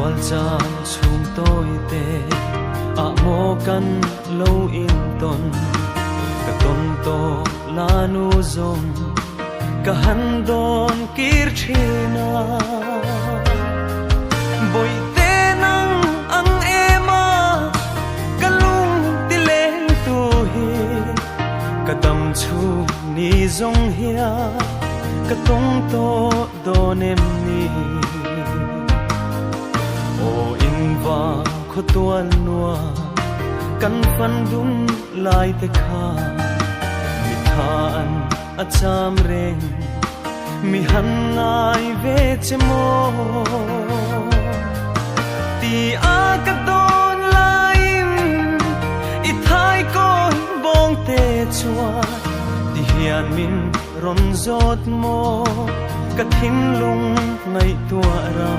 qual chan chung tôi te a mo kan lo in ton ka ton to lanu zom ka han don kir china boy te nang ang ema kalung tileng tu hi ka dam chu ni zong hia ka tong to donem ni o in va kho tuan nuwa kan fan dum lai te kha mi than a cham reng mi han ngai ve chemo ti a ka don laim i thai ko bong te chua ti hian min ron zot mo ka thin lung ngai tua ra